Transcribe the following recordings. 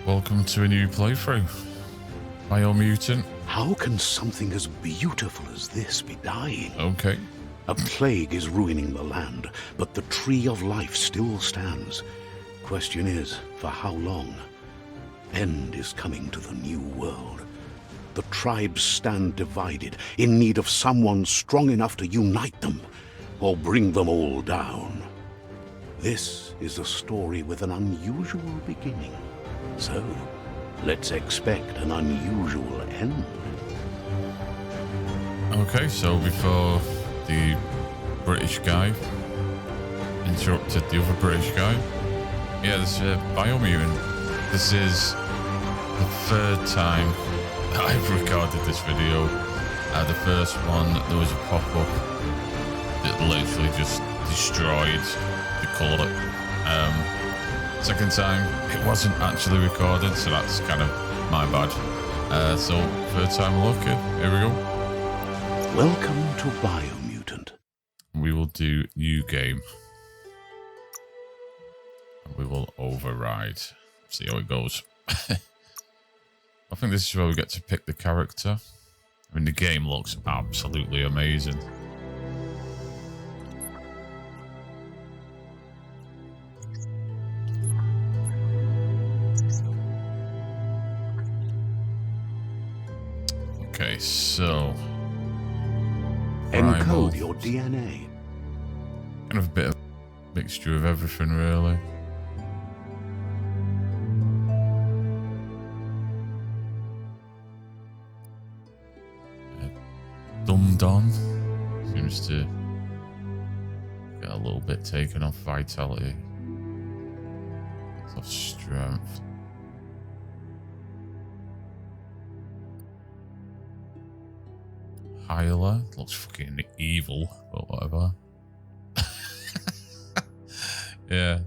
Welcome to a new playthrough. Biomutant. How can something as beautiful as this be dying? Okay. A plague is ruining the land, but the tree of life still stands. Question is, for how long? End is coming to the new world. The tribes stand divided, in need of someone strong enough to unite them, or bring them all down. This is a story with an unusual beginning. So, let's expect an unusual end. Okay, so before the British guy interrupted the other British guy, yeah, this is Biomutant. This is the third time I've recorded this video. The first one, there was a pop-up that literally just destroyed the colour. Second time, it wasn't actually recorded, so that's kind of my bad. So, third time lucky. Here we go. Welcome to Biomutant. We will do new game. And we will override. See how it goes. I think this is where we get to pick the character. I mean, the game looks absolutely amazing. Okay, so encode your DNA. Kind of a bit of mixture of everything, really. Dum-Dum seems to get a little bit taken off vitality. It's off strength. Hyla looks fucking evil, but whatever. Yeah.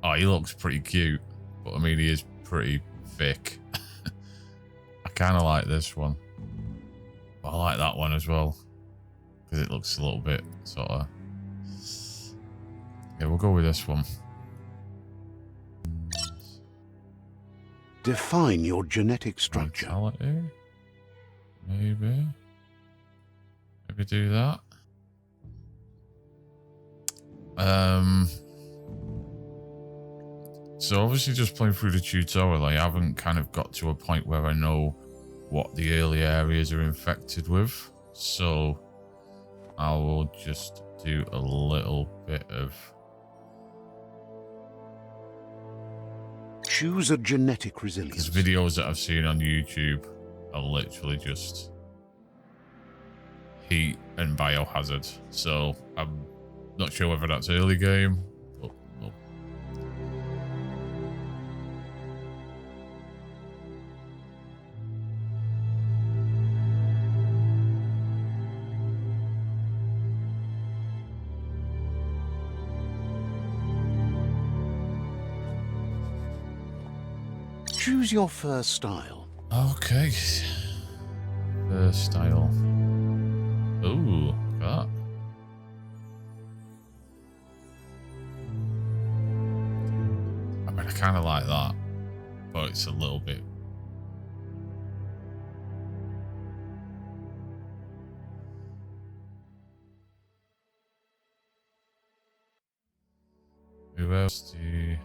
Oh, he looks pretty cute, but I mean, he is pretty thick. I kind of like this one. But I like that one as well, because it looks a little bit sort of... Yeah, we'll go with this one. Define your genetic structure. Vitality? Maybe. Maybe do that. So obviously just playing through the tutorial, I haven't kind of got to a point where I know what the early areas are infected with. So I will just do a little bit of... Choose a genetic resilience. Because videos that I've seen on YouTube are literally just heat and biohazard. So I'm not sure whether that's early game, but well. Choose your fur style. Okay. Style. Ooh, that. I mean, I kind of like that, but it's a little bit. Who else do you...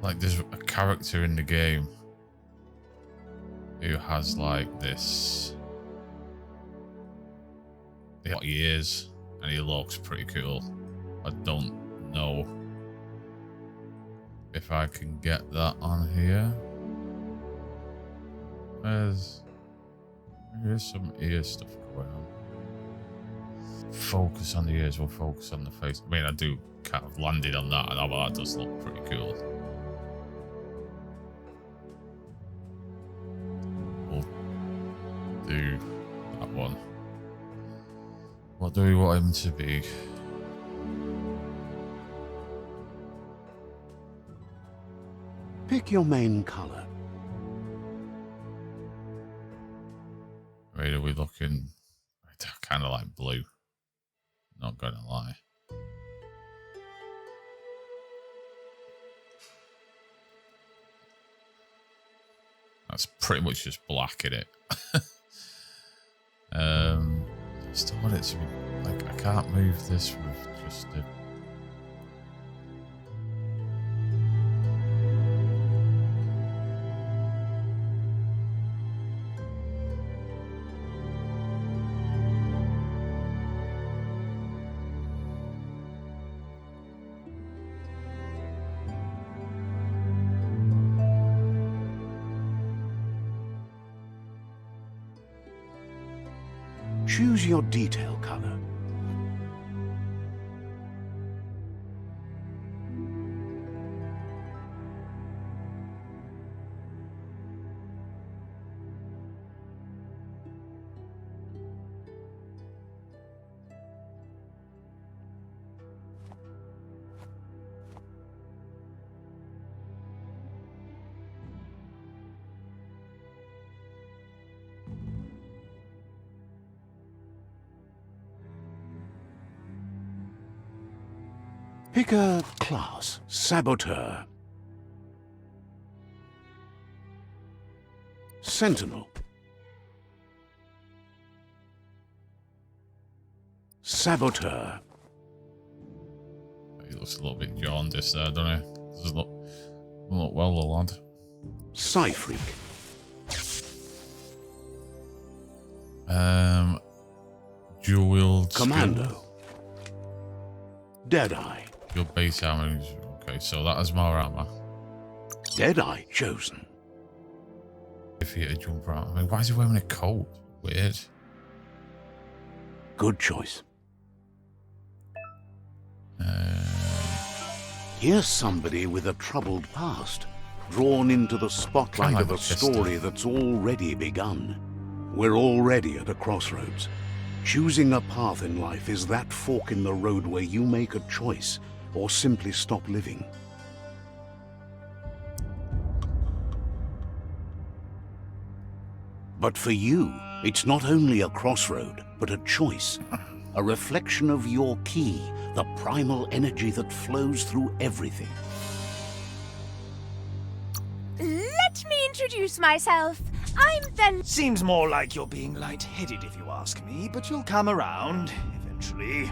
Like, there's a character in the game who has, like, this... He's got ears, and he looks pretty cool. I don't know if I can get that on here. There's some ear stuff going on. Focus on the ears, we'll focus on the face. I mean, I do kind of landed on that, and that does look pretty cool. We'll do that one. What do we want him to be? Pick your main color. Right, are we looking? I kind of like blue. Not gonna lie. That's pretty much just black in it. I still want it to be like, I can't move this with just a... Choose your detail color. Pick a class. Saboteur. Sentinel. Saboteur. He looks a little bit jaundiced there, doesn't he? Doesn't look well, the lad. Psy-freak. Dual-wield Commando. Deadeye. Your base armor is... Okay, so that has more armor. Deadeye chosen. If he had a jumper armor. I mean, why is he wearing a coat? Weird. Good choice. Here's somebody with a troubled past, drawn into the spotlight Kinda of a like story that's already begun. We're already at a crossroads. Choosing a path in life is that fork in the road where you make a choice or simply stop living. But for you, it's not only a crossroad, but a choice. A reflection of your key, the primal energy that flows through everything. Let me introduce myself. I'm the... Seems more like you're being light-headed if you ask me, but you'll come around eventually.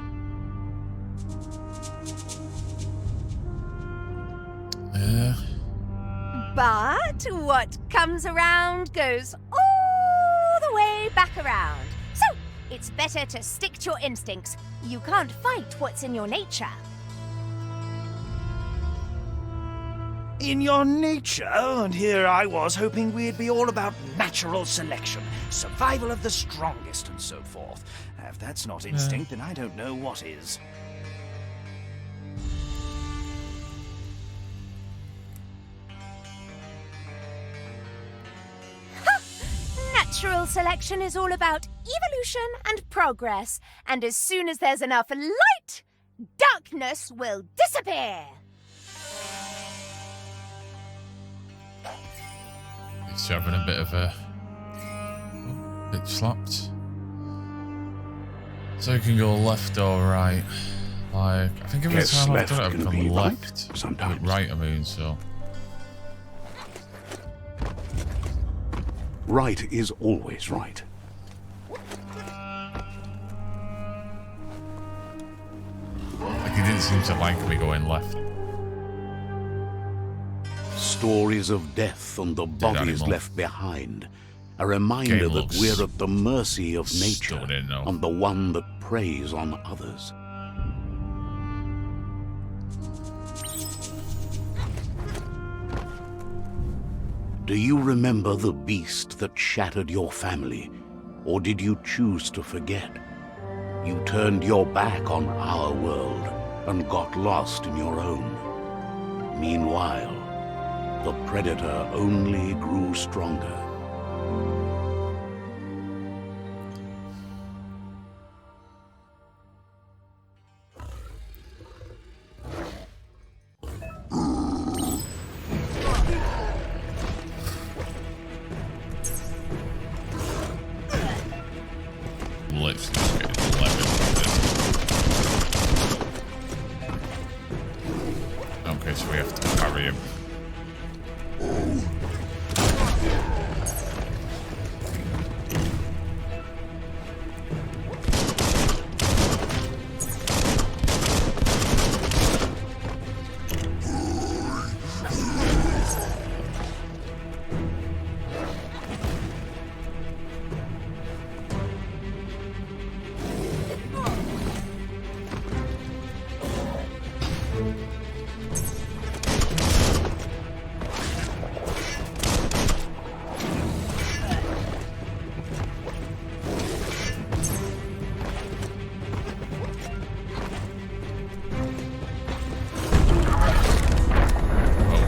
But what comes around goes all the way back around. So, it's better to stick to your instincts. You can't fight what's in your nature. In your nature, and here I was hoping we'd be all about natural selection, survival of the strongest, and so forth. If that's not instinct, then I don't know what is. Natural selection is all about evolution and progress. And as soon as there's enough light, darkness will disappear. He's having a bit of a bit slapped. So you can go left or right. Like, I think every Guess time I've done it, left I've can gone be left. right sometimes. Right, I mean, so. Right is always right. Like, he didn't seem to like me going left. Stories of death and the bodies animal. left behind. A reminder Game that looks we're at the mercy of nature stunning, though. and the one that preys on others. Do you remember the beast that shattered your family, or did you choose to forget? You turned your back on our world and got lost in your own. Meanwhile, the predator only grew stronger. Let's just get 11. Okay, so we have to parry him.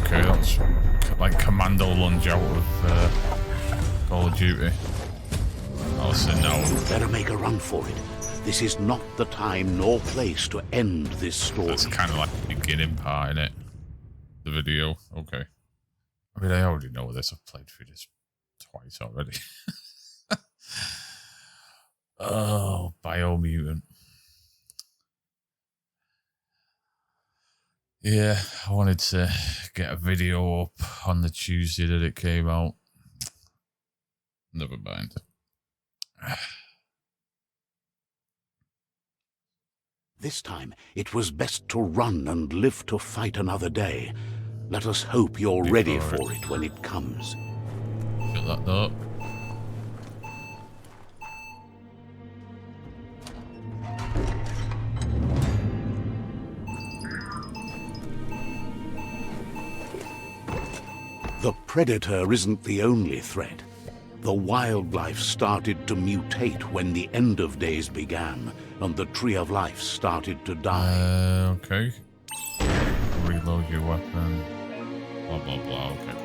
Okay, that's like commando lunge out of Call of Duty. I'll say no. Better make a run for it. This is not the time nor place to end this story. That's kind of like the beginning part, innit? The video. Okay. I mean, I already know this. I've played through this twice already. Oh, Biomutant. Yeah, I wanted to get a video up on the Tuesday that it came out. Never mind. This time, it was best to run and live to fight another day. Let us hope you're ready for it when it comes. Shut that door. The predator isn't the only threat. The wildlife started to mutate when the end of days began, and the tree of life started to die. Okay. Reload your weapon. Blah, blah, blah. Okay.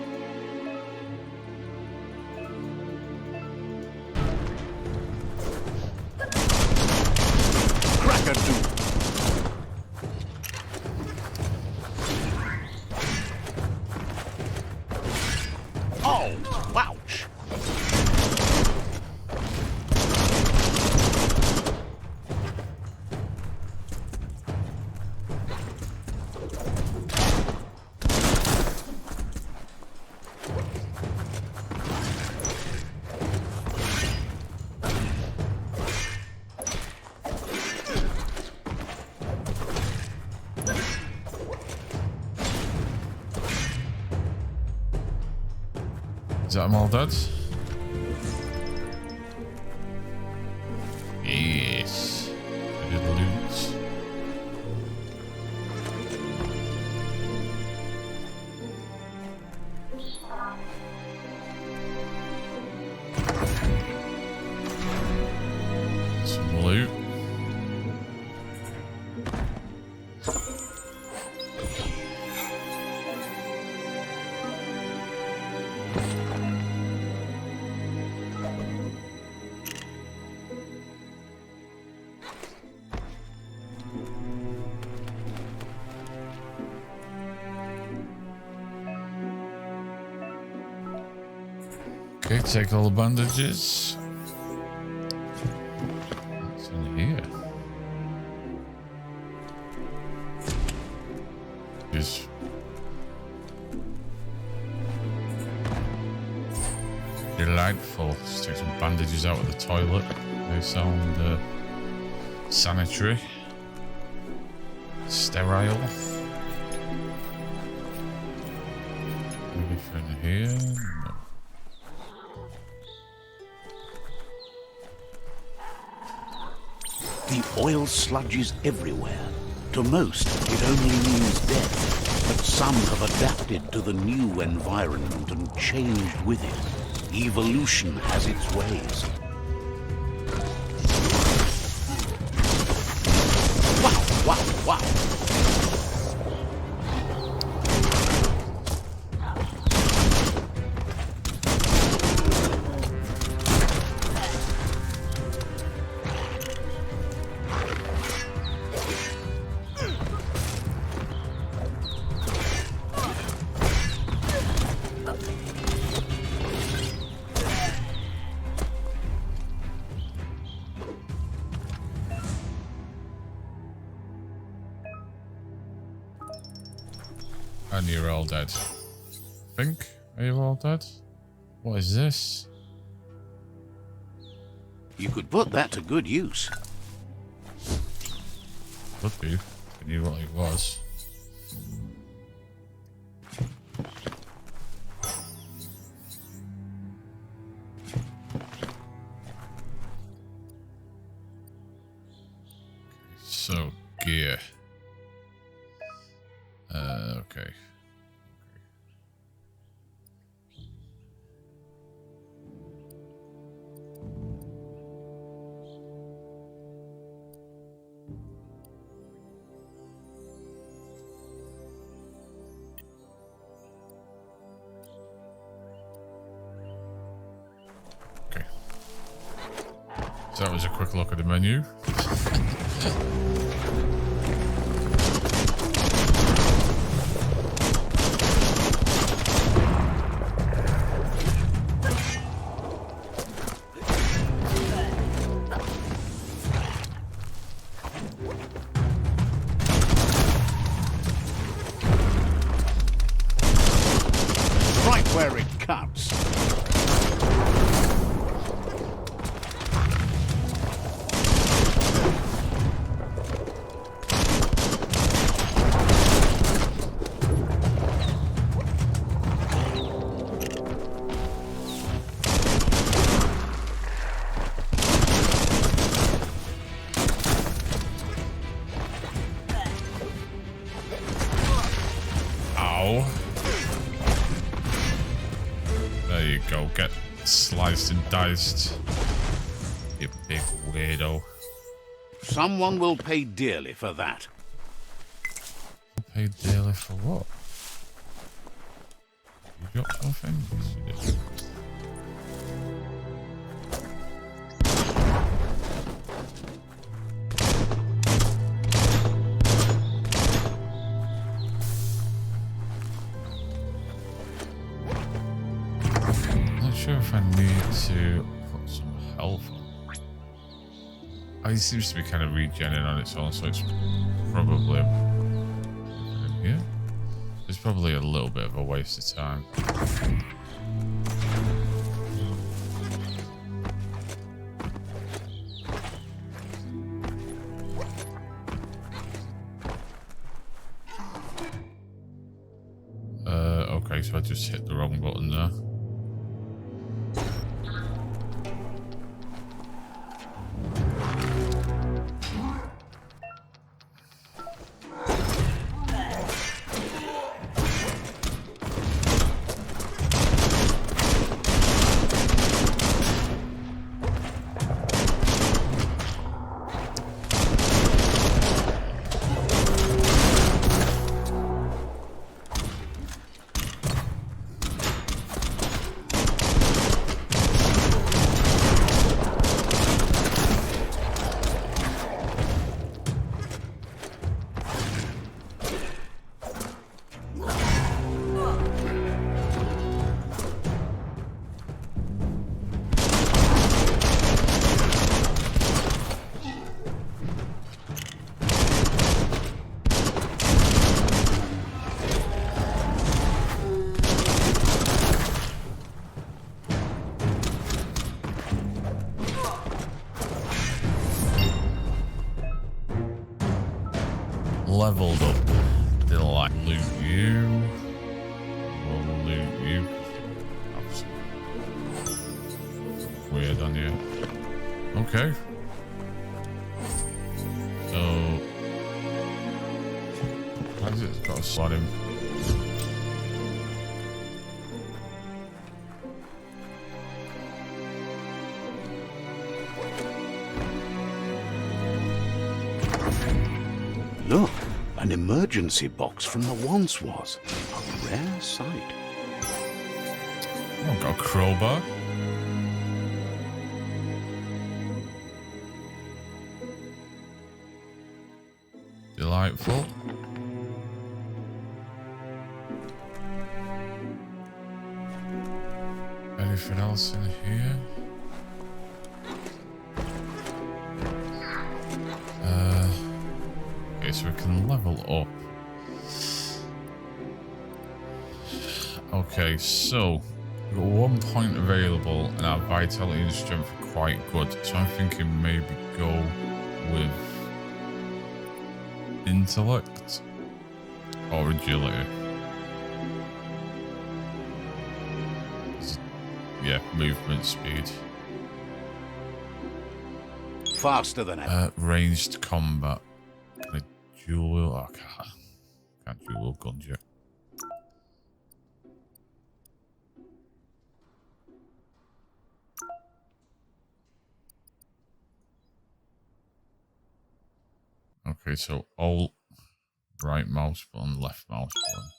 Crack-a-doodle. Oh, wouch! Is that them all dead? Yes. I did loot. Some loot. Okay, take all the bandages. What's in here? Just delightful. Let's take some bandages out of the toilet. They sound sanitary, sterile. Anything here? No. The oil sludges everywhere. To most, it only means death. But some have adapted to the new environment and changed with it. Evolution has its ways. Wow, wow, wow. And you're all dead. Think? Are you all dead? What is this? You could put that to good use. Could be. I knew what it was. So, gear. Okay. Okay. So that was a quick look at the menu. Right where it cuts. Ow. There you go. Get sliced and diced. You big weirdo. Someone will pay dearly for that. Paid dearly for what? You got something? Yes, you did. Not sure if I need to put some health on. Oh, it seems to be kind of regenerating on its own, so it's probably in here. It's probably a little bit of a waste of time. Okay, so I just hit the wrong button there. leveled up. They'll like loot you. We'll loot you. That's weird on you. Okay. So, how's it got to slot him? Look, an emergency box from the once was. A rare sight. Oh, got a crowbar. Delightful. Anything else in here? Okay, so we can level up. Okay, so we've got 1 point available and our vitality and strength are quite good. So I'm thinking maybe go with intellect or agility. Yeah, movement speed. Faster than ever. Ranged combat. Can I dual wield? Oh, can't dual wield guns yet. Okay, so alt, right mouse button, left mouse button.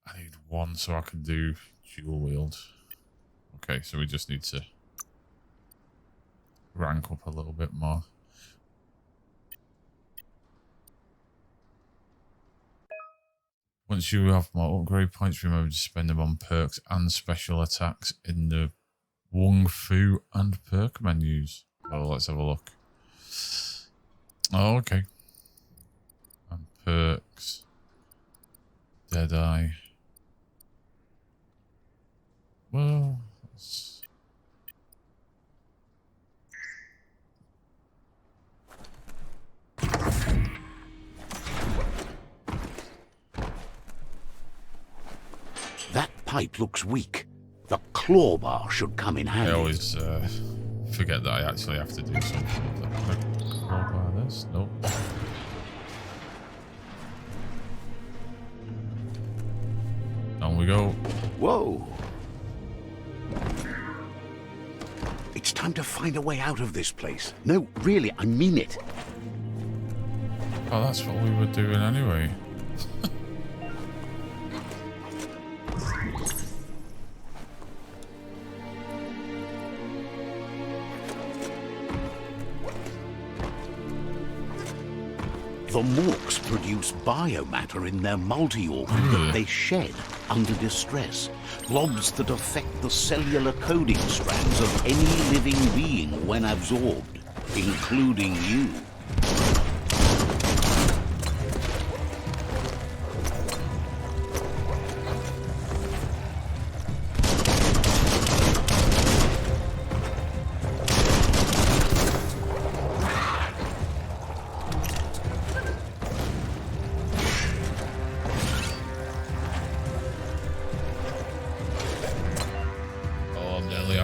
I need one so I can do dual wield. Okay, so we just need to rank up a little bit more. Once you have more upgrade points, remember to spend them on perks and special attacks in the Wung Fu and perk menus. Oh, let's have a look. Oh, okay. And perks. Deadeye. Well, That pipe looks weak. The claw bar should come in handy. I always forget that I actually have to do something with that. Can I crowbar this? Nope. Down we go. Whoa. It's time to find a way out of this place. No, really, I mean it. Oh, that's what we were doing anyway. The Morks produce biomatter in their multi-organ that they shed under distress. Blobs that affect the cellular coding strands of any living being when absorbed, including you.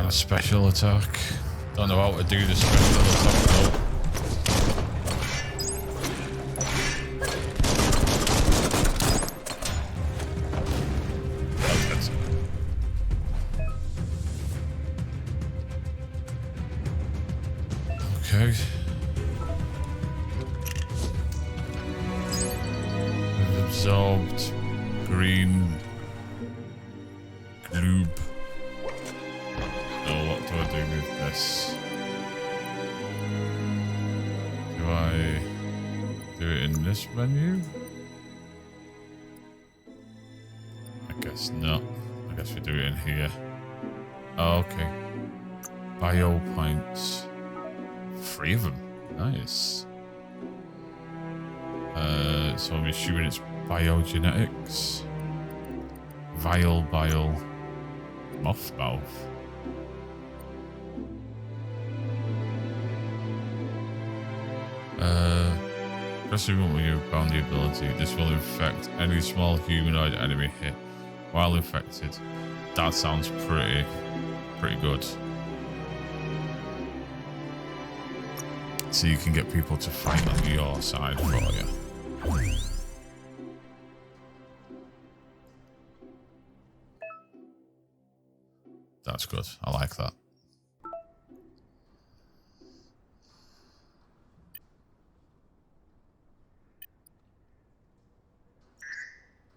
Special attack. Don't know how to do the special attack though. Okay. We've absorbed green gloob. What do I do with this? Do I do it in this menu? I guess not. I guess we do it in here. Oh, okay. Bio points. 3 of them. Nice. So I'm assuming it's biogenetics. Vile bile. Moth mouth. Pressing with your bounty ability, this will infect any small humanoid enemy hit while infected. That sounds pretty good. So you can get people to fight on your side for you. That's good. I like that.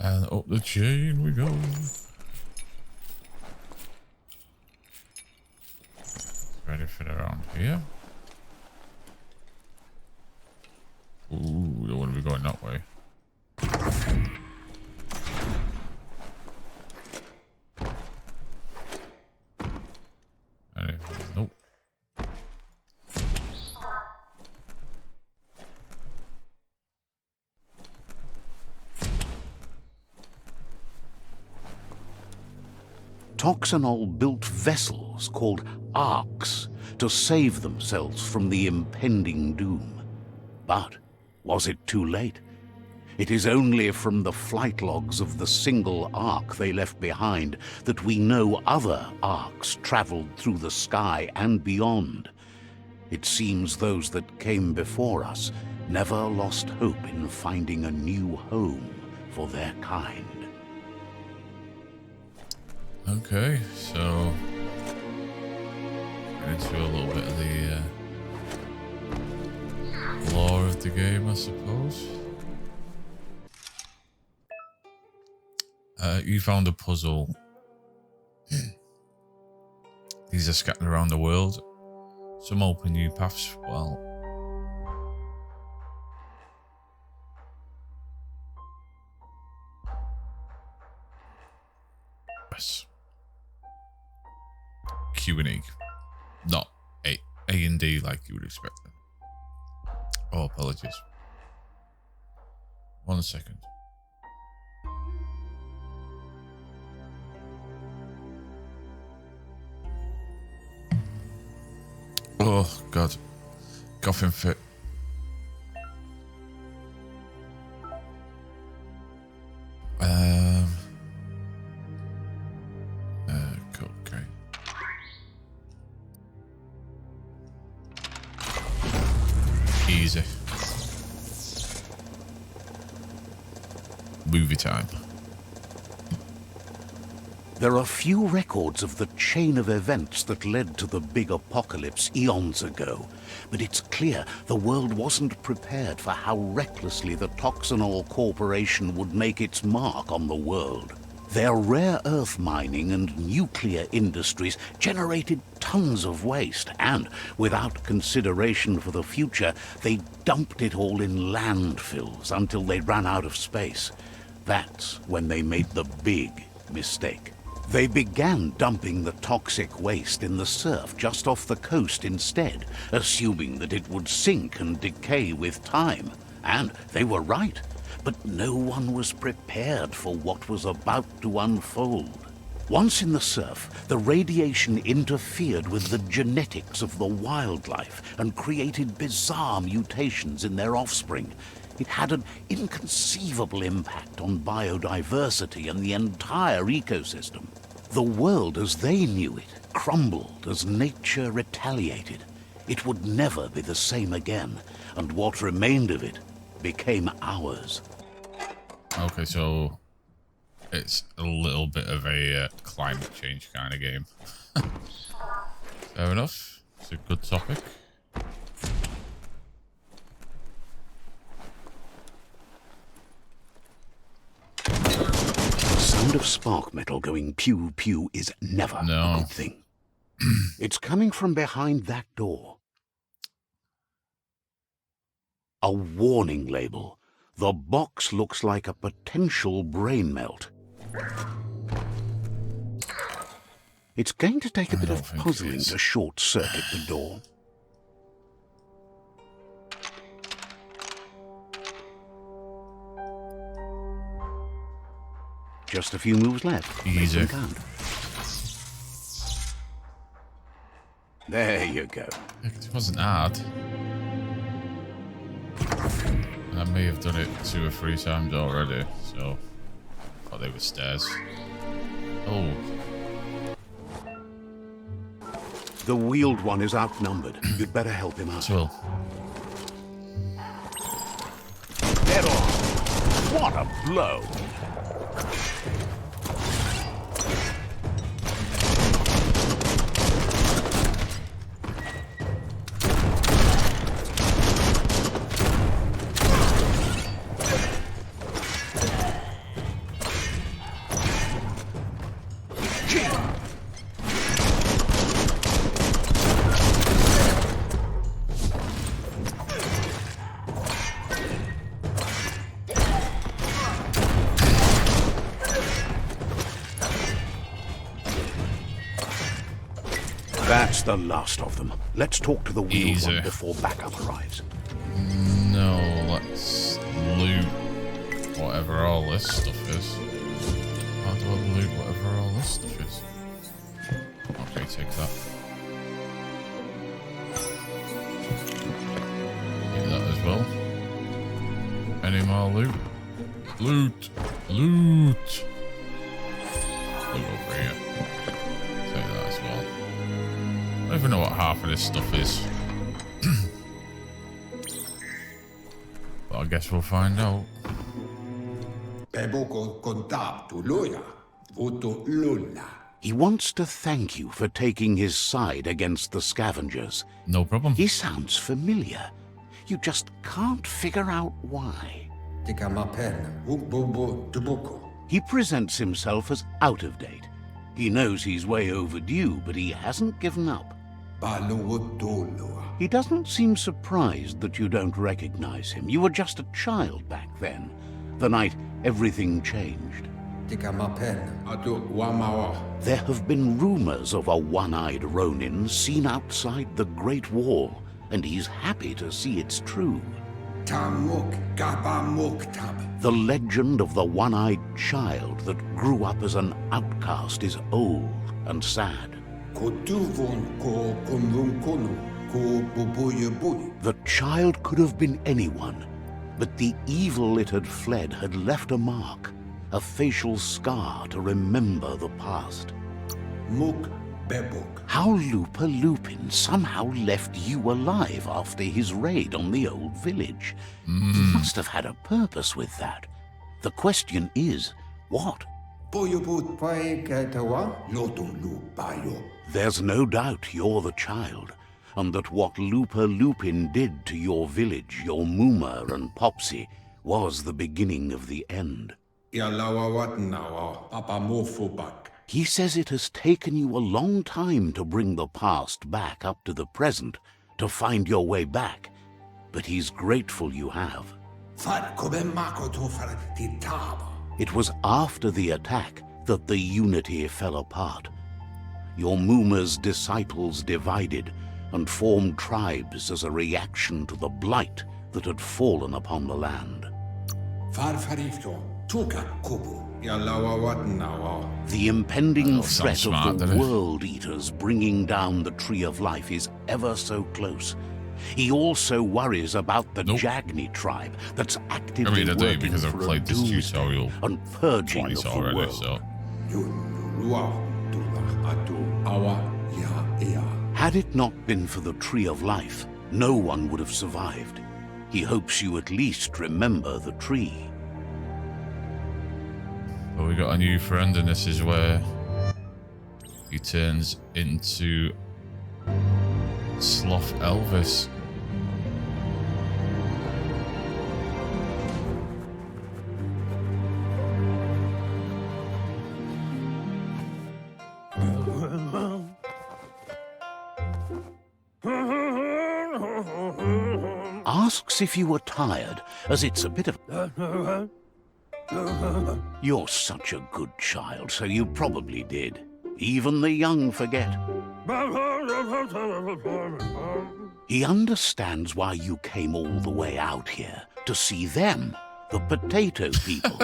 And up the chain we go. Ready for around here. Ooh, don't want to be going that way. Nope. Toxanol built vessels called arks to save themselves from the impending doom. But was it too late? It is only from the flight logs of the single ark they left behind that we know other arks traveled through the sky and beyond. It seems those that came before us never lost hope in finding a new home for their kind. Okay, so into a little bit of the lore of the game, I suppose. You found a puzzle. These are scattered around the world. Some open new paths. Well, yes. Q and E, not A and D like you would expect them. Oh, apologies. 1 second. Oh God, coughing fit. Okay. Easy. Movie time. There are few records of the chain of events that led to the big apocalypse eons ago, but it's clear the world wasn't prepared for how recklessly the Toxanol Corporation would make its mark on the world. Their rare earth mining and nuclear industries generated tons of waste, and without consideration for the future, they dumped it all in landfills until they ran out of space. That's when they made the big mistake. They began dumping the toxic waste in the surf just off the coast instead, assuming that it would sink and decay with time. And they were right, but no one was prepared for what was about to unfold. Once in the surf, the radiation interfered with the genetics of the wildlife and created bizarre mutations in their offspring. It had an inconceivable impact on biodiversity and the entire ecosystem. The world as they knew it crumbled as nature retaliated. It would never be the same again, and what remained of it became ours. Okay, so it's a little bit of a climate change kind of game. Fair enough. It's a good topic. The sound of spark metal going pew pew is never a good thing. It's coming from behind that door. A warning label. The box looks like a potential brain melt. It's going to take a bit of puzzling to short-circuit the door. Just a few moves left. Easy. Make them count. There you go. It wasn't hard. And I may have done it 2 or 3 times already, so I thought they were stairs. Oh. The wheeled one is outnumbered. You'd better help him out. Well. Head on. What a blow! That's the last of them. Let's talk to the wheeled one before backup arrives. No, let's loot whatever all this stuff is. How do I loot whatever all this stuff is? Okay, take that. Take that as well. Any more loot? Loot! Loot! Loot over here. Take that as well. I don't even know what half of this stuff is. But I guess we'll find out. He wants to thank you for taking his side against the scavengers. No problem. He sounds familiar. You just can't figure out why. He presents himself as out of date. He knows he's way overdue, but he hasn't given up. He doesn't seem surprised that you don't recognize him. You were just a child back then, the night everything changed. There have been rumors of a one-eyed Ronin seen outside the Great Wall, and he's happy to see it's true. The legend of the one-eyed child that grew up as an outcast is old and sad. The child could have been anyone, but the evil it had fled had left a mark, a facial scar to remember the past. How Lupa Lupin somehow left you alive after his raid on the old village. He must have had a purpose with that. The question is, what? There's no doubt you're the child, and that what Lupa Lupin did to your village, your Muma and Popsy, was the beginning of the end. He says it has taken you a long time to bring the past back up to the present, to find your way back, but he's grateful you have. It was after the attack that the unity fell apart. Your Muma's disciples divided and formed tribes as a reaction to the blight that had fallen upon the land. The impending threat of the World Eaters bringing down the Tree of Life is ever so close. He also worries about the Jagni tribe that's actively working because I've for played a this tutorial and purging of the already, world. so. Had it not been for the Tree of Life, no one would have survived. He hopes you at least remember the tree. But we got a new friend, and this is where he turns into Sloth Elvis. Asks if you were tired, as it's a bit of... You're such a good child, so you probably did. Even the young forget. He understands why you came all the way out here, to see them, the potato people.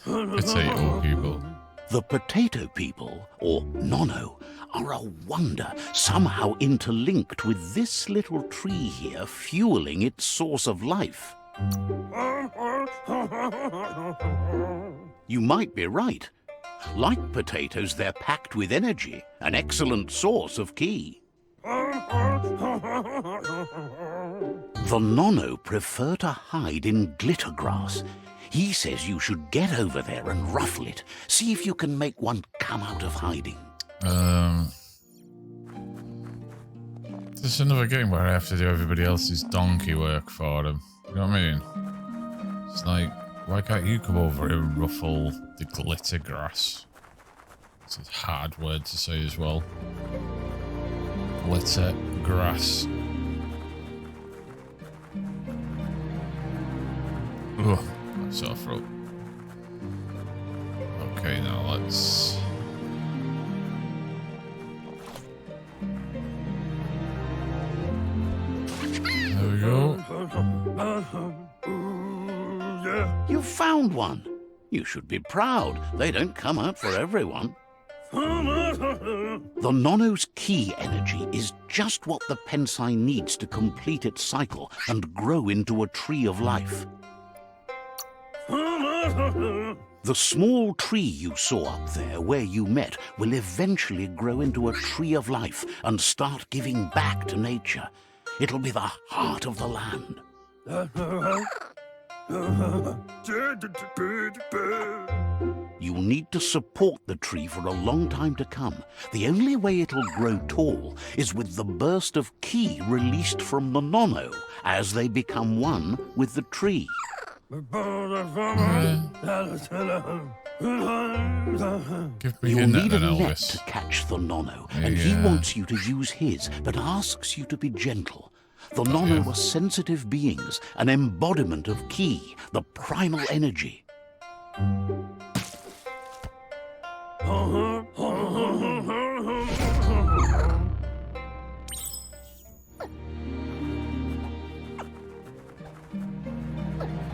Potato people. The potato people, or Nono, are a wonder, somehow interlinked with this little tree here, fueling its source of life. You might be right. Like potatoes, they're packed with energy, an excellent source of ki. The Nono prefer to hide in glitter grass. He says you should get over there and ruffle it. See if you can make one come out of hiding. This is another game where I have to do everybody else's donkey work for them. You know what I mean? It's like, why can't you come over here and ruffle the glitter grass? It's a hard word to say as well. Glitter grass. Ugh, sore throat. Okay, now let's... There we go. You found one. You should be proud. They don't come out for everyone. The Nono's ki energy is just what the Pensai needs to complete its cycle and grow into a tree of life. The small tree you saw up there where you met will eventually grow into a tree of life and start giving back to nature. It'll be the heart of the land. You'll need to support the tree for a long time to come. The only way it'll grow tall is with the burst of ki released from the Nono as they become one with the tree. Give me You'll your net need then, a net Elvis. to catch the Nono, and he wants you to use his, but asks you to be gentle. The Nono are sensitive beings, an embodiment of ki, the primal energy.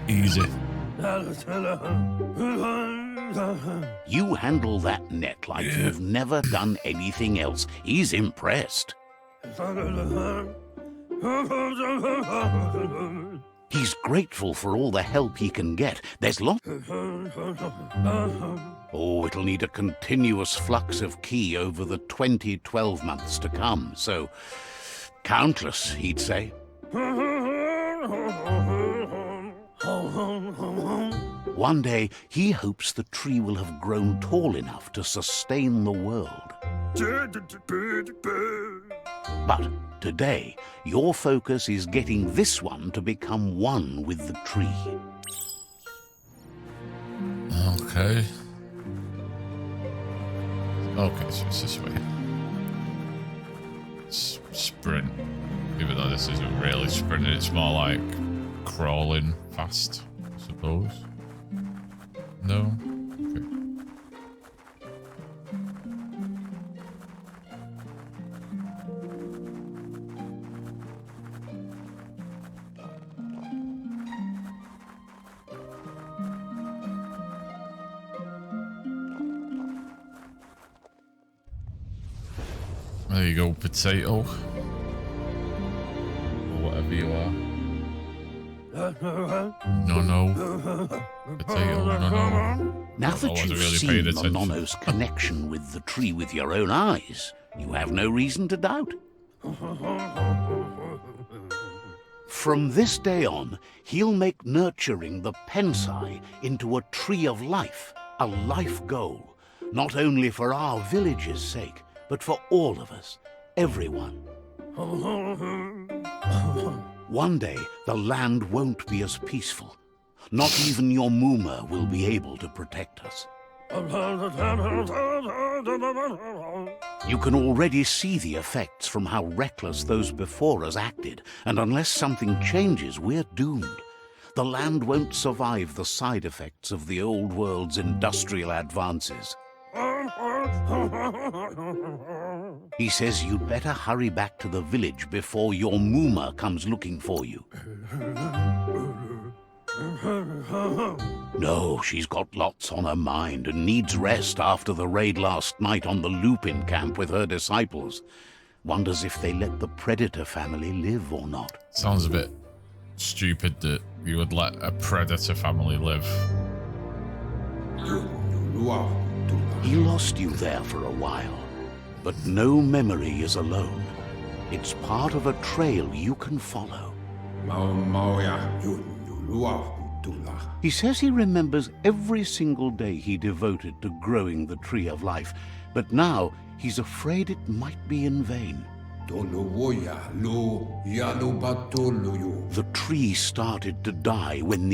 Easy. You handle that net like you've never done anything else. He's impressed. He's grateful for all the help he can get. There's lots. Oh, it'll need a continuous flux of ki over the 12 months to come. So, countless, he'd say. One day, he hopes the tree will have grown tall enough to sustain the world. But today, your focus is getting this one to become one with the tree. Okay. Okay, so it's this way. Sprint. Even though this isn't really sprinting, it's more like crawling fast, I suppose. No? Okay. There you go, potato. Or whatever you are. No. Potato, no. Now that you've really seen paying the attention. Nono's connection with the tree with your own eyes, you have no reason to doubt. From this day on, he'll make nurturing the Pensai into a tree of life, a life goal, not only for our village's sake, but for all of us, everyone. One day, the land won't be as peaceful. Not even your Muma will be able to protect us. You can already see the effects from how reckless those before us acted, and unless something changes, we're doomed. The land won't survive the side effects of the old world's industrial advances. He says you'd better hurry back to the village before your Muma comes looking for you. No, she's got lots on her mind and needs rest after the raid last night on the Lupin camp with her disciples. Wonders if they let the Predator family live or not. Sounds a bit stupid that you would let a predator family live. He lost you there for a while, but no memory is alone. It's part of a trail you can follow. He says he remembers every single day he devoted to growing the Tree of Life, but now he's afraid it might be in vain. The tree started to die when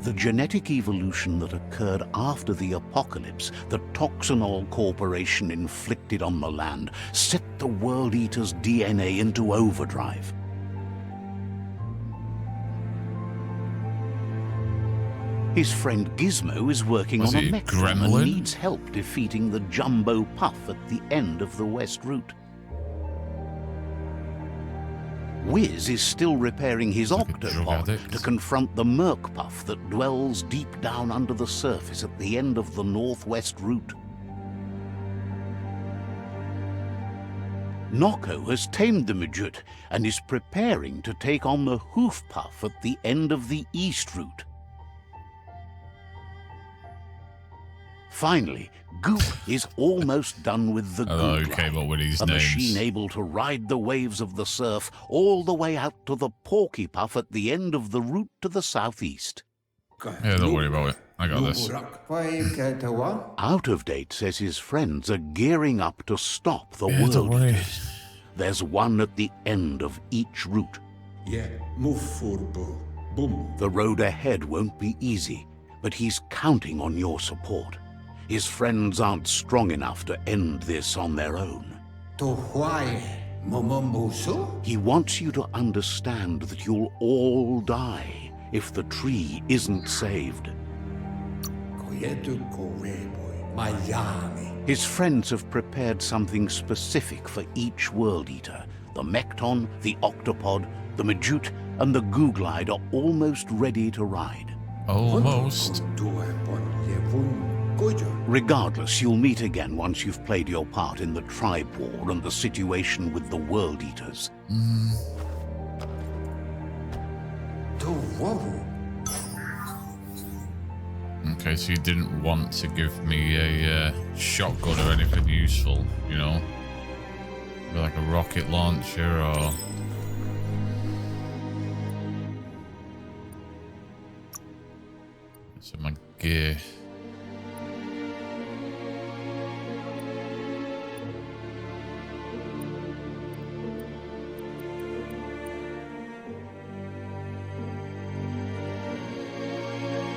the genetic evolution that occurred after the apocalypse that Toxanol Corporation inflicted on the land set the World Eater's DNA into overdrive. His friend Gizmo is working on a mech and needs help defeating the Jumbo Puff at the end of the West Route. Wiz is still repairing his octopod to confront the Merc Puff that dwells deep down under the surface at the end of the Northwest Route. Nocco has tamed the Midget and is preparing to take on the Hoof Puff at the end of the East Route. Finally, Goop is almost done with the Goop Glide, a machine able to ride the waves of the surf all the way out to the Porky Puff at the end of the route to the southeast. Yeah, don't worry about it. I got this. Out of Date says his friends are gearing up to stop the World Eaters. There's one at the end of each route. The road ahead won't be easy, but he's counting on your support. His friends aren't strong enough to end this on their own. He wants you to understand that you'll all die if the tree isn't saved. His friends have prepared something specific for each World Eater. The Mekton, the Octopod, the Majute, and the Googlide are almost ready to ride. Almost. Regardless, you'll meet again once you've played your part in the tribe war and the situation with the World Eaters. Okay, so you didn't want to give me a shotgun or anything useful, you know? Like a rocket launcher or... What's in my gear?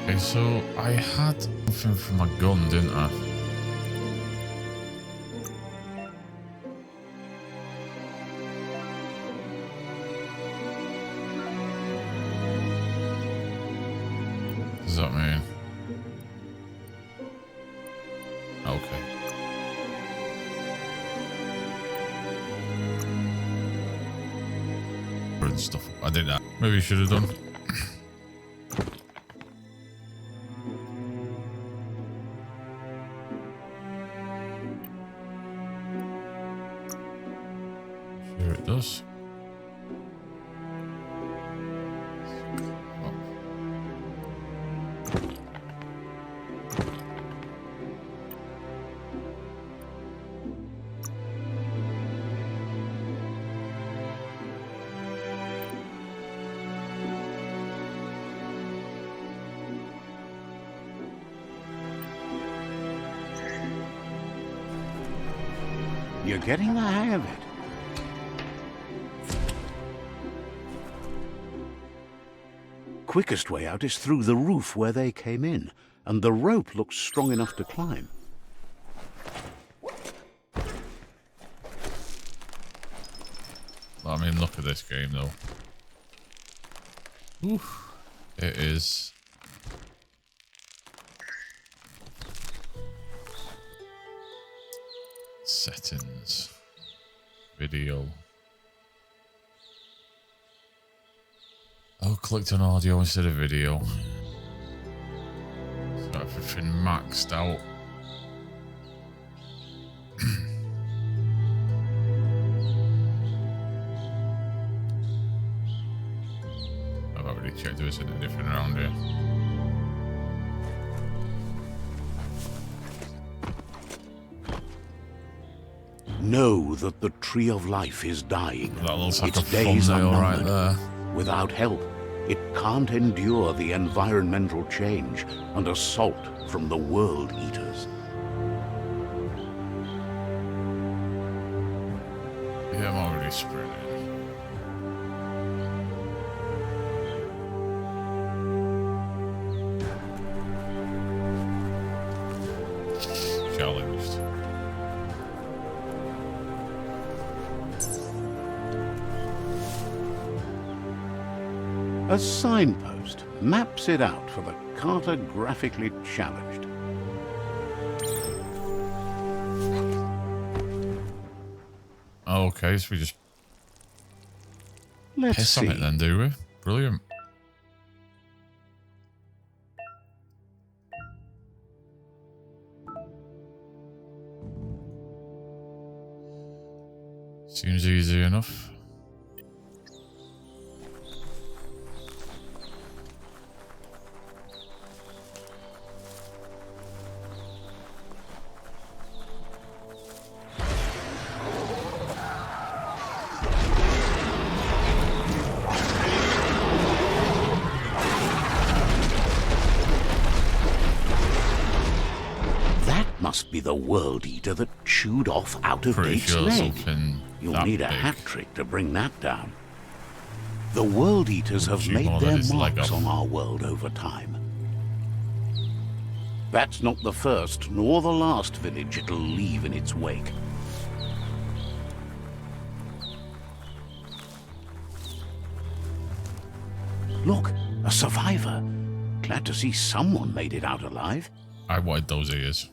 Okay, so I had something for my gun, didn't I? What does that mean? Okay. And stuff. I did that. Maybe you should have done. Sure it does. You're getting the hang of it. Quickest way out is through the roof where they came in, and the rope looks strong enough to climb. I mean, look at this game, though. Oof. It is. Settings. Video. Oh, clicked on audio instead of video. So everything maxed out. there isn't anything around here. Know that the tree of life is dying. That looks like Its a days are thumbnail right numbered. there. Without help, it can't endure the environmental change and assault from the world eaters. Yeah, I'm already sprinting. Challenged. A signpost maps it out for the cartographically challenged. Okay, so we just Let's piss see. on it then, do we? Brilliant. Seems easy enough. That must be the world eater that chewed off out of Pretty Date's sure leg. something You'll that need a big. hat trick to bring that down. The world eaters have Chew made more their than his leg marks off. on our world over time. That's not the first nor the last village it'll leave in its wake. Look, a survivor. Glad to see someone made it out alive. I wanted those ears.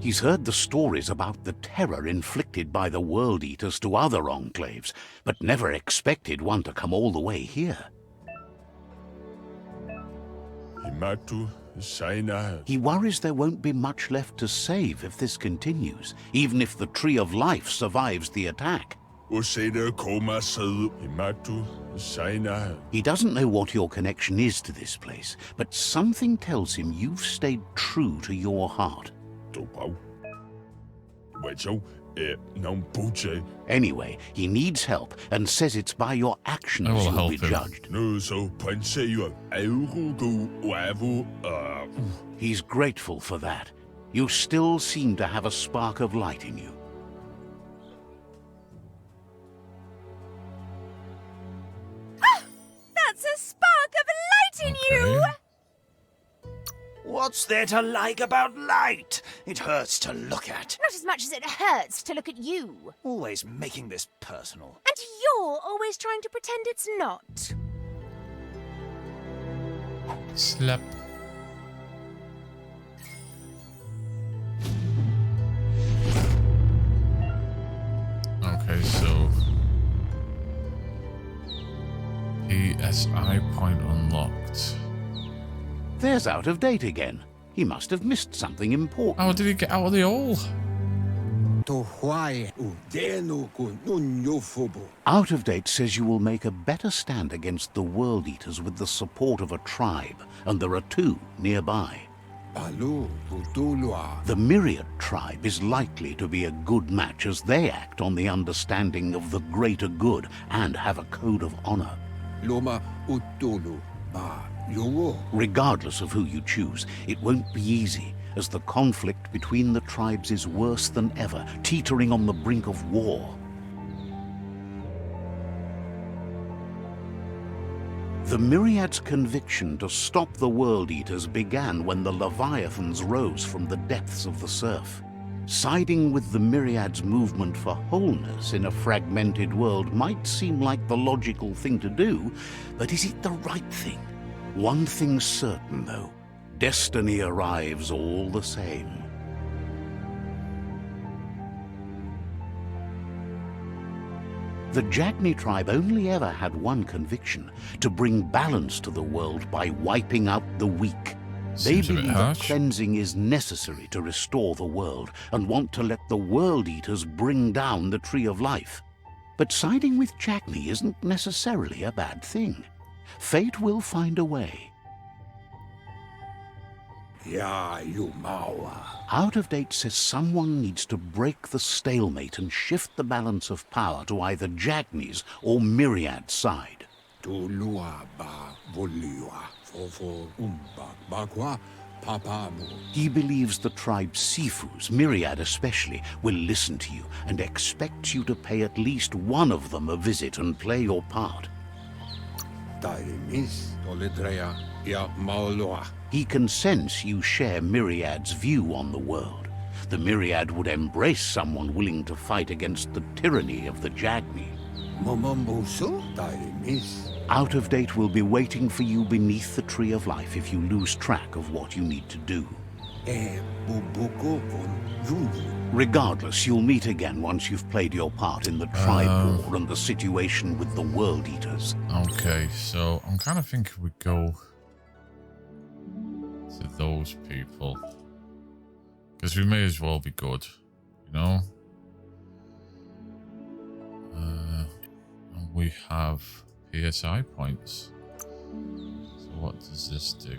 He's heard the stories about the terror inflicted by the world eaters to other enclaves, but never expected one to come all the way here. He worries there won't be much left to save if this continues, even if the Tree of Life survives the attack. He doesn't know what your connection is to this place, but something tells him you've stayed true to your heart. Anyway, he needs help and says it's by your actions I will you'll help be him. judged. He's grateful for that. You still seem to have a spark of light in you. That's a spark of light in you! Okay. What's there to like about light? It hurts to look at. Not as much as it hurts to look at you. Always making this personal. And you're always trying to pretend it's not. Slap. Okay, so PSI point unlocked. There's out of date again. He must have missed something important. How did he get out of the hole? Out of date says you will make a better stand against the world eaters with the support of a tribe, and there are two nearby. The Myriad tribe is likely to be a good match as they act on the understanding of the greater good and have a code of honor. Regardless of who you choose, it won't be easy, as the conflict between the tribes is worse than ever, teetering on the brink of war. The Myriad's conviction to stop the World Eaters began when the Leviathans rose from the depths of the surf. Siding with the Myriad's movement for wholeness in a fragmented world might seem like the logical thing to do, but is it the right thing? One thing's certain, though. Destiny arrives all the same. The Jagni tribe only ever had one conviction: to bring balance to the world by wiping out the weak. They Seems a bit believe a harsh. cleansing is necessary to restore the world and want to let the World Eaters bring down the Tree of Life. But siding with Jagni isn't necessarily a bad thing. Fate will find a way. Ja, Yumawa. Out of Date says someone needs to break the stalemate and shift the balance of power to either Jagni's or Myriad's side. Tu lua ba voliwa. Fofo bakwa papamu. He believes the tribe Sifus, Myriad especially, will listen to you and expects you to pay at least one of them a visit and play your part. Taimis toledrea ya maoloa. He can sense you share Myriad's view on the world. The Myriad would embrace someone willing to fight against the tyranny of the Jagni. Momombusu? Taimis. Out of Date will be waiting for you beneath the Tree of Life if you lose track of what you need to do. Bubuko von Yunyu. Regardless, you'll meet again once you've played your part in the tribe war and the situation with the World Eaters. Okay, so I'm kind of thinking we go to those people. Because we may as well be good, you know? And we have PSI points. So what does this do?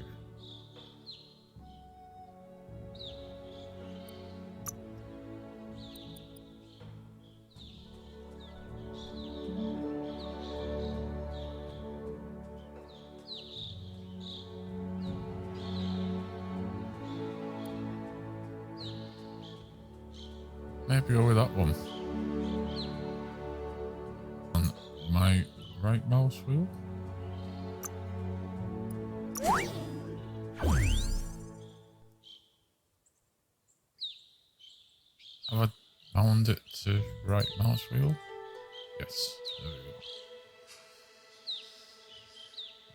Maybe go with that one. On my right mouse wheel. Have I bound it to right mouse wheel? Yes, there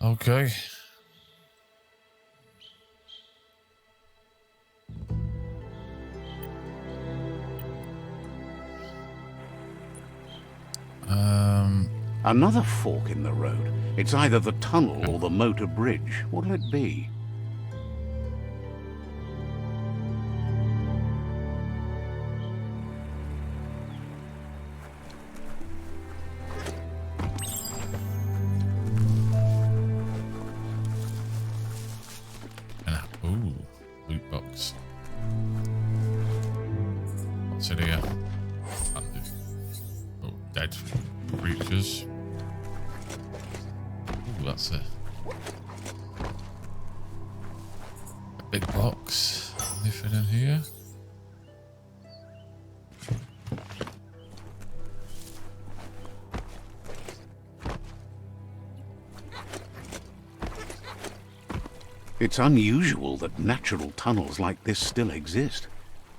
we go. Okay. Another fork in the road. It's either the tunnel or the motor bridge. What'll it be? Ooh, loot box. What's in here? Oh, dead creatures. Ooh, that's a big box. Anything in here? It's unusual that natural tunnels like this still exist.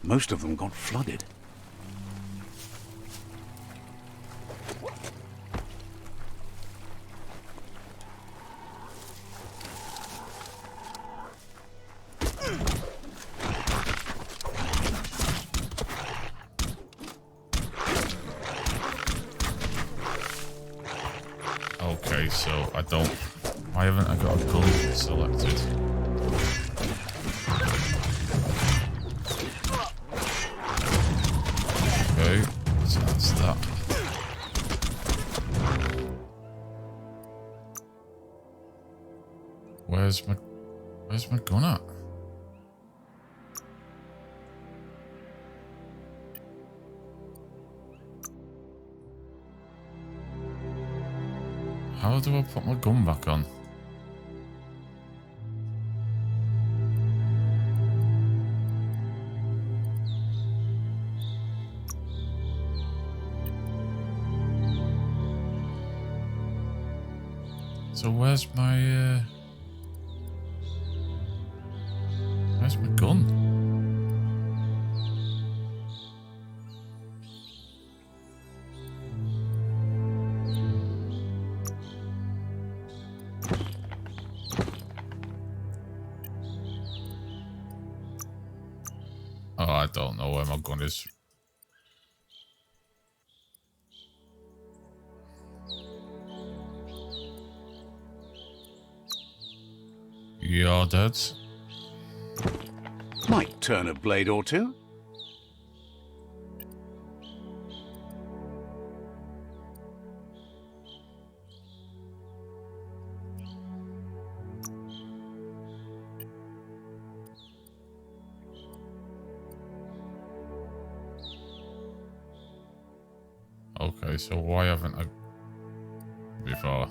Most of them got flooded. Okay, so I don't... Why haven't I got a gun selected? Okay, so that's that. Where's my gun at? How do I put my gun back on? So where's my gun? Oh, I don't know where my gun is. You're dead. might turn a blade or two. Okay, so why haven't I before?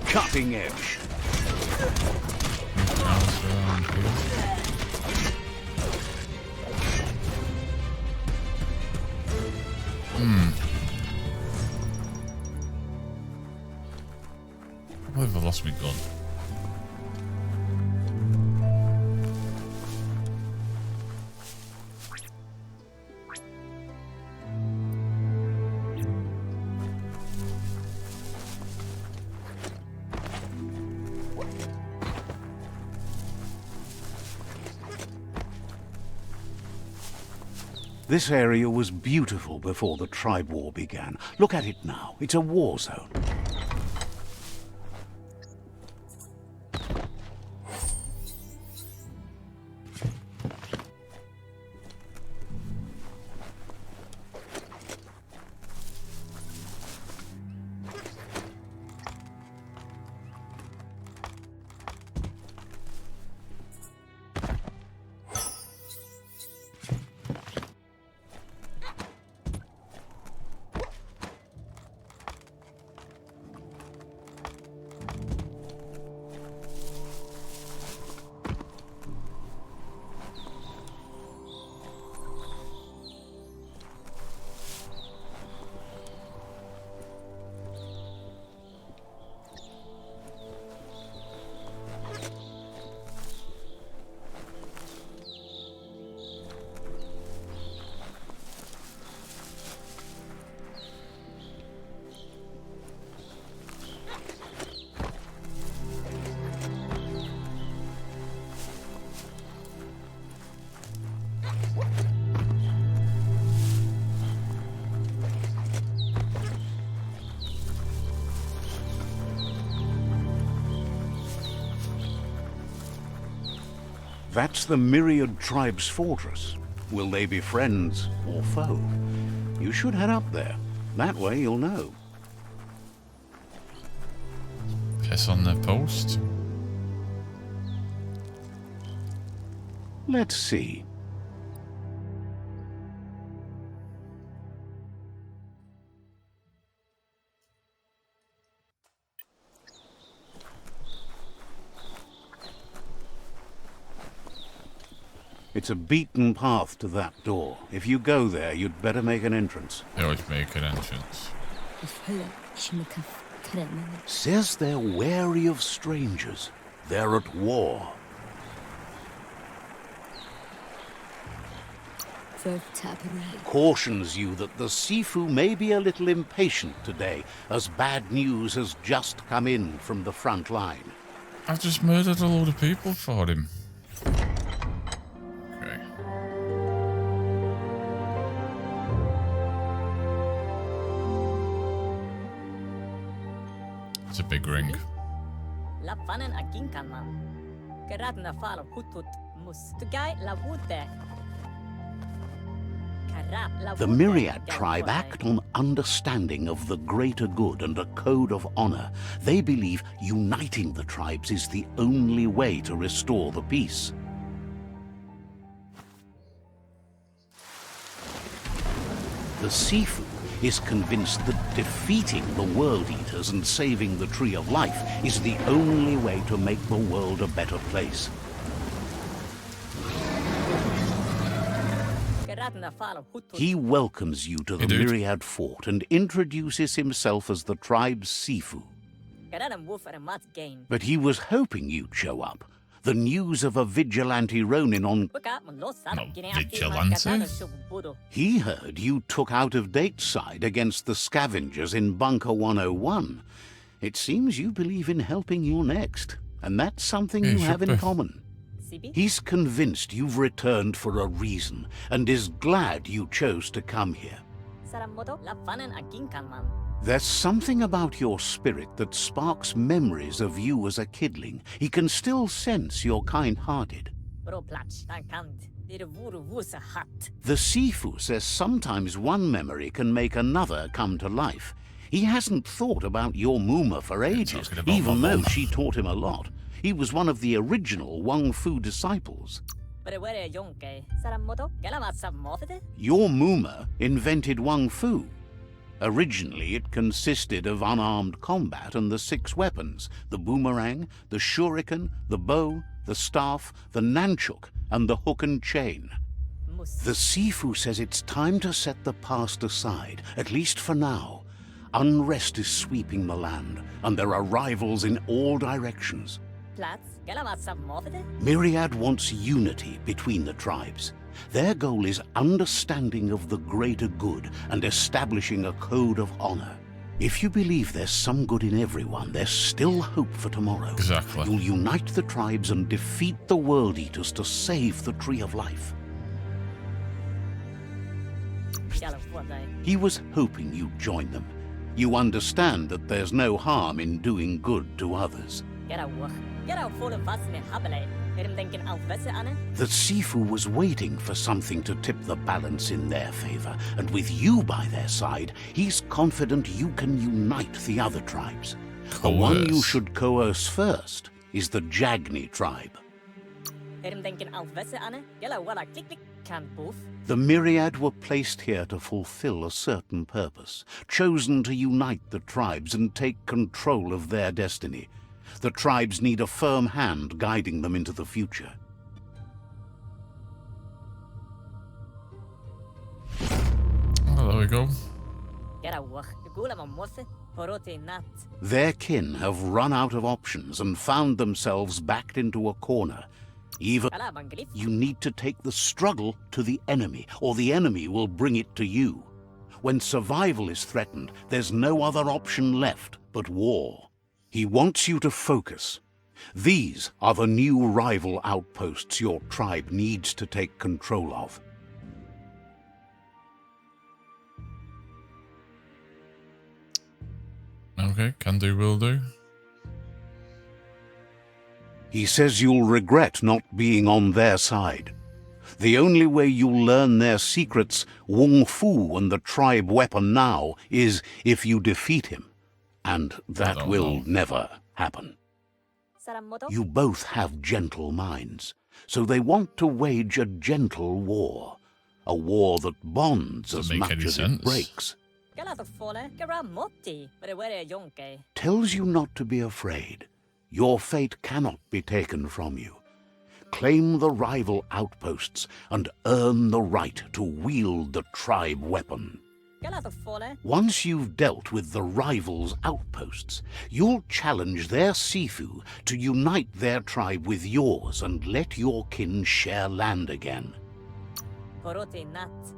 Cutting edge. I believe I lost my gun. This area was beautiful before the tribe war began. Look at it now. It's a war zone. That's the Myriad Tribe's fortress. Will they be friends or foe? You should head up there. That way you'll know. Piss on the post. Let's see. It's a beaten path to that door. If you go there, you'd better make an entrance. They always make an entrance. Says they're wary of strangers. They're at war. Cautions you that the Sifu may be a little impatient today, as bad news has just come in from the front line. I've just murdered a load of people for him. Okay. It's a big ring. The Myriad tribe act on understanding of the greater good and a code of honor. They believe uniting the tribes is the only way to restore the peace. The Sifu is convinced that defeating the World Eaters and saving the Tree of Life is the only way to make the world a better place. He welcomes you to the Myriad Fort and introduces himself as the tribe's Sifu. But he was hoping you'd show up. The news of a vigilante Ronin on... Vigilante? He heard you took out-of-date side against the scavengers in Bunker 101. It seems you believe in helping your next, and that's something you have in common. He's convinced you've returned for a reason, and is glad you chose to come here. There's something about your spirit that sparks memories of you as a kidling. He can still sense you're kind-hearted. The Sifu says sometimes one memory can make another come to life. He hasn't thought about your Muma for ages, even though she taught him a lot. He was one of the original Wang Fu disciples. Your Muma invented Wang Fu. Originally, it consisted of unarmed combat and the 6 weapons: the boomerang, the shuriken, the bow, the staff, the nunchuk, and the hook and chain. The Sifu says it's time to set the past aside, at least for now. Unrest is sweeping the land, and there are rivals in all directions. Myriad wants unity between the tribes. Their goal is understanding of the greater good and establishing a code of honor. If you believe there's some good in everyone, there's still hope for tomorrow. Exactly. You'll unite the tribes and defeat the World Eaters to save the Tree of Life. He was hoping you'd join them. You understand that there's no harm in doing good to others. The Sifu was waiting for something to tip the balance in their favor, and with you by their side, he's confident you can unite the other tribes. The one you should coerce first is the Jagni tribe. The Myriad were placed here to fulfill a certain purpose, chosen to unite the tribes and take control of their destiny. The tribes need a firm hand guiding them into the future. Oh, there we go. Their kin have run out of options and found themselves backed into a corner. Even you need to take the struggle to the enemy, or the enemy will bring it to you. When survival is threatened, there's no other option left but war. He wants you to focus. These are the new rival outposts your tribe needs to take control of. Okay, can do, will do. He says you'll regret not being on their side. The only way you'll learn their secrets, Wung Fu and the tribe weapon now, is if you defeat him. And that will never happen. You both have gentle minds, so they want to wage a gentle war. A war that bonds as much as it breaks. Tells you not to be afraid. Your fate cannot be taken from you. Claim the rival outposts and earn the right to wield the tribe weapon. Once you've dealt with the rivals' outposts, you'll challenge their Sifu to unite their tribe with yours and let your kin share land again.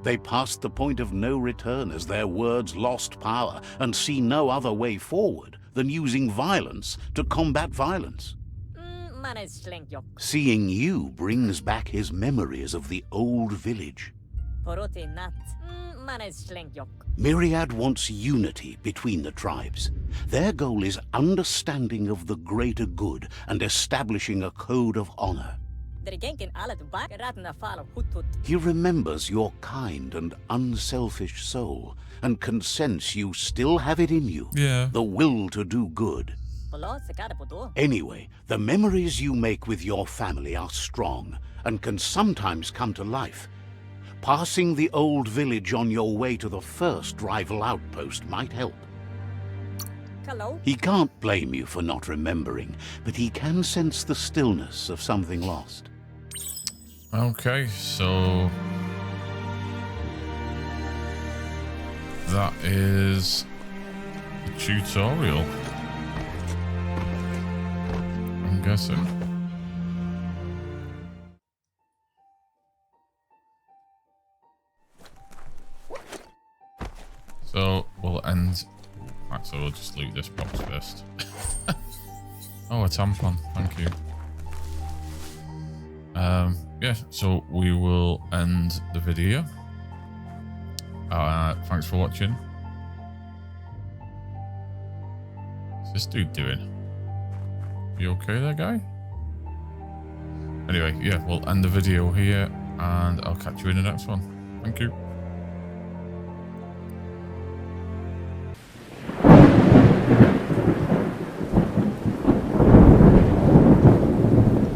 They passed the point of no return as their words lost power and see no other way forward than using violence to combat violence. Seeing you brings back his memories of the old village. Myriad wants unity between the tribes. Their goal is understanding of the greater good and establishing a code of honor. He remembers your kind and unselfish soul and can sense you still have it in you, the will to do good. Anyway, the memories you make with your family are strong and can sometimes come to life. Passing the old village on your way to the first rival outpost might help. He can't blame you for not remembering, but he can sense the stillness of something lost. Okay, so that is the tutorial, I'm guessing. So we'll end. Actually, we'll just loot this box first. Oh, a tampon. Thank you. Yeah, so we will end the video. Thanks for watching. What's this dude doing? You okay there, guy? Anyway, yeah, we'll end the video here and I'll catch you in the next one. Thank you.